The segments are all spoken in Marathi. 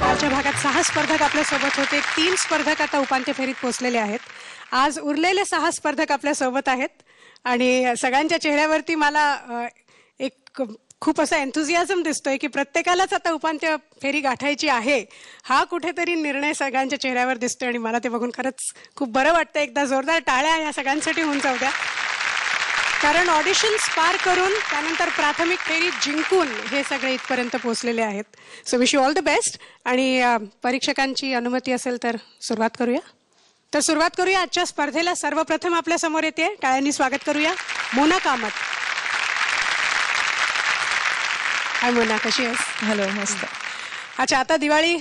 आजच्या भागात 6 स्पर्धक आपल्या सोबत होते. 3 स्पर्धक आता उपांत्य फेरीत पोहोचलेले आहेत. आज उरलेले 6 स्पर्धक आपल्या सोबत आहेत आणि सगळ्यांच्या चेहऱ्यावरती मला एक खूप असा एन्थुझियाझम दिसतोय की प्रत्येकालाच आता उपांत्य फेरी गाठायची आहे. हा कुठेतरी निर्णय सगळ्यांच्या चेहऱ्यावर दिसतोय आणि मला ते बघून खरंच खूप बरं वाटतं. एकदा जोरदार टाळ्या या सगळ्यांसाठी होऊन जाऊ द्या, कारण ऑडिशन्स पार करून त्यानंतर प्राथमिक फेरी जिंकून हे सगळे इथपर्यंत पोहोचलेले आहेत. So wish you all the best. आणि परीक्षकांची अनुमती असेल तर सुरुवात करूया. तर सुरुवात करूया आजच्या स्पर्धेला. सर्वप्रथम आपल्या समोर येते, टाळ्यांनी स्वागत करूया, मोना कामत. हाय मोना, कशी आहेस? हॅलो, मस्त. अच्छा, आता दिवाळी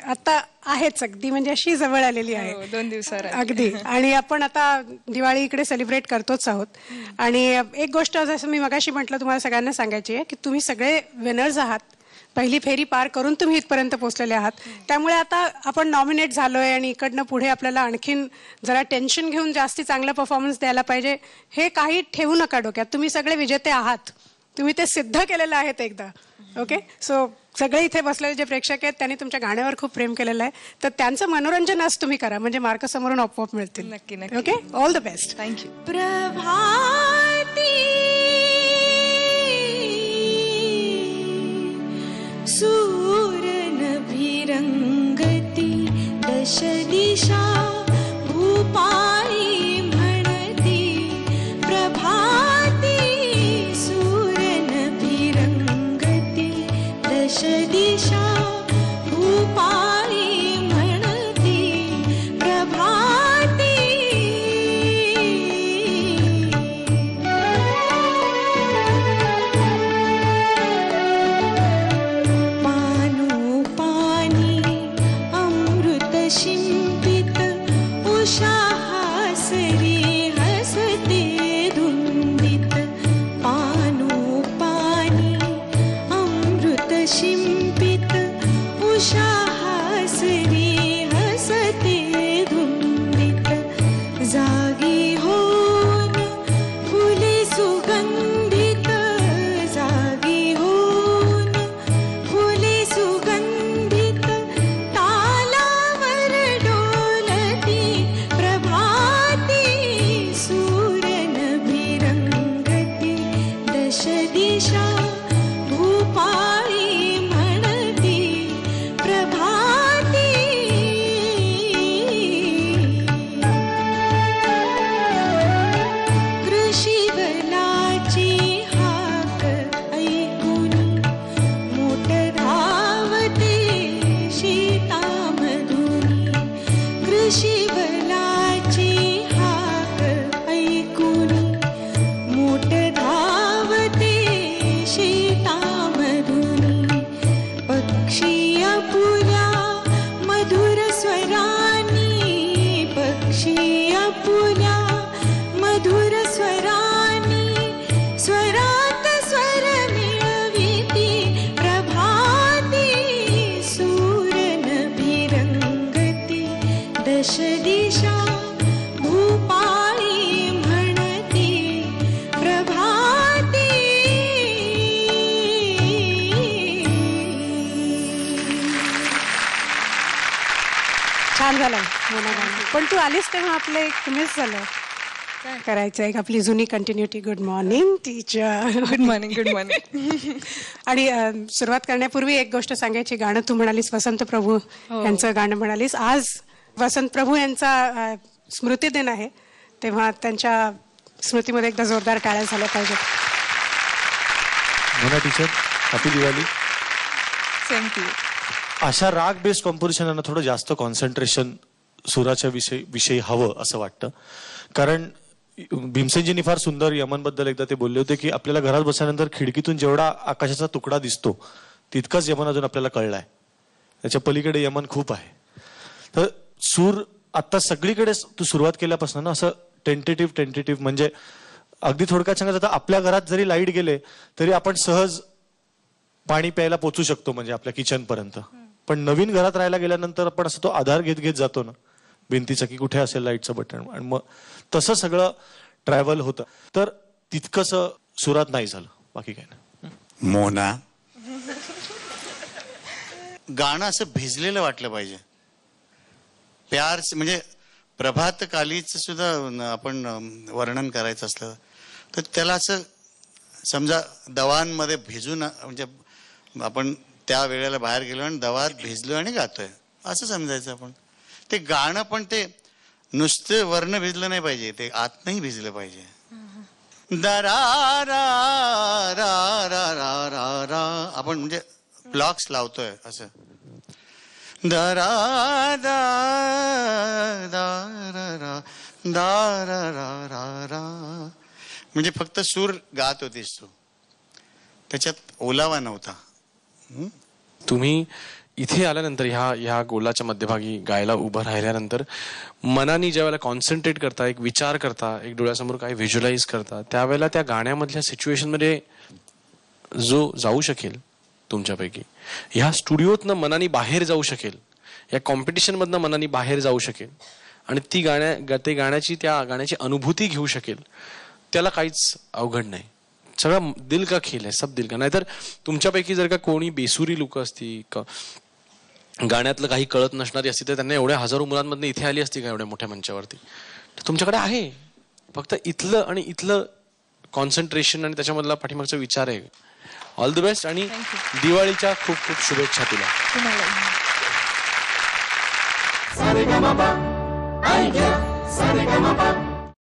आता आहेच, अगदी म्हणजे अशी जवळ आलेली आहे. 2 दिवसावर अगदी. आणि आपण आता दिवाळी इकडे सेलिब्रेट करतोच आहोत. आणि एक गोष्ट जसं मी मगाशी म्हटलं तुम्हाला सगळ्यांना सांगायची आहे की तुम्ही सगळे विनर्स आहात. पहिली फेरी पार करून तुम्ही इथपर्यंत पोहोचलेले आहात. त्यामुळे आता आपण नॉमिनेट झालोय आणि इकडनं पुढे आपल्याला आणखीन जरा टेन्शन घेऊन जास्ती चांगला परफॉर्मन्स द्यायला पाहिजे, हे काही ठेवू नका डोक्यात. तुम्ही सगळे विजेते आहात, तुम्ही ते सिद्ध केलेलं आहे एकदा. ओके, सो सगळे इथे बसलेले जे प्रेक्षक आहेत त्यांनी तुमच्या गाण्यावर खूप प्रेम केलेलं आहे, तर त्यांचं मनोरंजन आज तुम्ही करा, म्हणजे मार्क समोरून आपोआप मिळतील. नक्की नक्की. Okay, all the best. Thank you. प्रभाती सूरनभिरंगती दश दिशा भूपाळी म्हणती. प्रभाती सूरनभिरंगती दश दिशा भूपाळी म्हणती. प्रभाती पानोपानी अमृत शिंपित उषा हासरी हसते धुंदित. पानोपानी अमृत शिंपित उषा हासरी हसते धुंदित. जागी होऊन फुले सुगंधित, जागी होऊन फुले सुगंधित. तालावर डोलती प्रभाती सूरनभिरंगती दश दिशा भूपाळी म्हणती. प्रभाती कृषीवलाची हाक ऐकून मोठ धावते शीतामधुनी. कृषीवलाची हाक ऐकून मोठ धावते शीतामधुनी. पक्षी आपुल्या मधुर स्वरानी, पक्षी आपुल्या मधुर स्वरानी. स्वरात स्वर मिळविती प्रभाती सूरनभिरंगती दश दिशा भूपाळी म्हणती. प्रभाती छान झालं मोना गाणं. पण तू आलीस तेव्हा आपलं एक मिस झालं करायचं, एक आपली जुनी continuity. Good morning teacher. Good morning. Good morning. आणि सुरुवात करण्यापूर्वी एक गोष्ट सांगायची. गाणं तू म्हणालीस वसंत प्रभू यांचं गाणं म्हणालीस. आज वसंत प्रभू यांचा स्मृती दिन आहे, तेव्हा त्यांच्या स्मृतीमध्ये एकदा जोरदार टाळ्या झाल्या पाहिजेत. Mona teacher, happy Diwali. Same too. अशा राग बेस्ड कॉम्पोजिशनना थोडं जास्त कॉन्सन्ट्रेशन सुराच्या विषयी हवं असं वाटतं. कारण भीमसेनजींनी फार सुंदर यमनबद्दल एकदा ते बोलले होते की आपल्याला घरात बसल्यानंतर खिडकीतून जेवढा आकाशाचा तुकडा दिसतो तितकाच यमन अजून आपल्याला कळलाय, त्याच्या पलीकडे यमन खूप आहे. तर सूर आता सगळीकडे तू सुरुवात केल्यापासून ना असं टेंटेटिव्ह म्हणजे अगदी थोडक्यात सांगायचं तर आपल्या घरात जरी लाईट गेले तरी आपण सहज पाणी प्यायला पोचू शकतो, म्हणजे आपल्या किचन पर्यंत. पण नवीन घरात राहायला गेल्यानंतर आपण असं तो आधार घेत जातो ना भिंतीचा की कुठे असेल लाईटचं बटन, आणि मग तसं सगळं ट्रॅव्हल होतं. तर तितकंसं सुरात नाही झालं, बाकी काय नाही. मोना गाणं असं भिजलेलं वाटलं पाहिजे. प्यार म्हणजे प्रभातकालीच सुद्धा आपण वर्णन करायचं असलं तर त्याला असं समजा दवांमध्ये भिजून, म्हणजे आपण त्या वेळेला बाहेर गेलो आणि दवात भिजलो आणि गातोय असं समजायचं आपण. ते गाणं पण ते नुसतं वर्ण भिजलं नाही पाहिजे, ते आतनंही भिजलं पाहिजे. दा रा रा रा रा रा रा रा आपण म्हणजे ब्लॉक्स लावतोय असं. दा रा दा दा रा रा दा रा रा रा रा म्हणजे फक्त सूर गात होतीस तू, त्याच्यात ओलावा नव्हता. तुम्ही इथे आल्यानंतर ह्या गोलाच्या मध्यभागी गायला उभं राहिल्यानंतर मनाने ज्या वेळेला कॉन्सन्ट्रेट करता, एक विचार करता, एक डोळ्यासमोर काही व्हिज्युअलाइज करता, त्यावेळेला त्या गाण्यामधल्या सिच्युएशनमध्ये जो जाऊ शकेल तुमच्यापैकी, ह्या स्टुडिओतनं मनाने बाहेर जाऊ शकेल, या कॉम्पिटिशनमधनं मनाने बाहेर जाऊ शकेल आणि त्या गाण्याची अनुभूती घेऊ शकेल, त्याला काहीच अवघड नाही. सगळं दिल का खेळ आहे, सब दिल का. नाहीतर तुमच्यापैकी जर का कोणी बेसुरी लोक असती, गाण्यातलं काही कळत नसणारी असती, तर त्यांना एवढ्या हजारो मुलांमधून इथे आली असती का एवढ्या मोठ्या मंचावरती. तर तुमच्याकडे आहे फक्त इथलं कॉन्सन्ट्रेशन आणि त्याच्यामधला पाठीमागचा विचार आहे. ऑल द बेस्ट आणि दिवाळीच्या खूप खूप शुभेच्छा तुला. तुम्हाला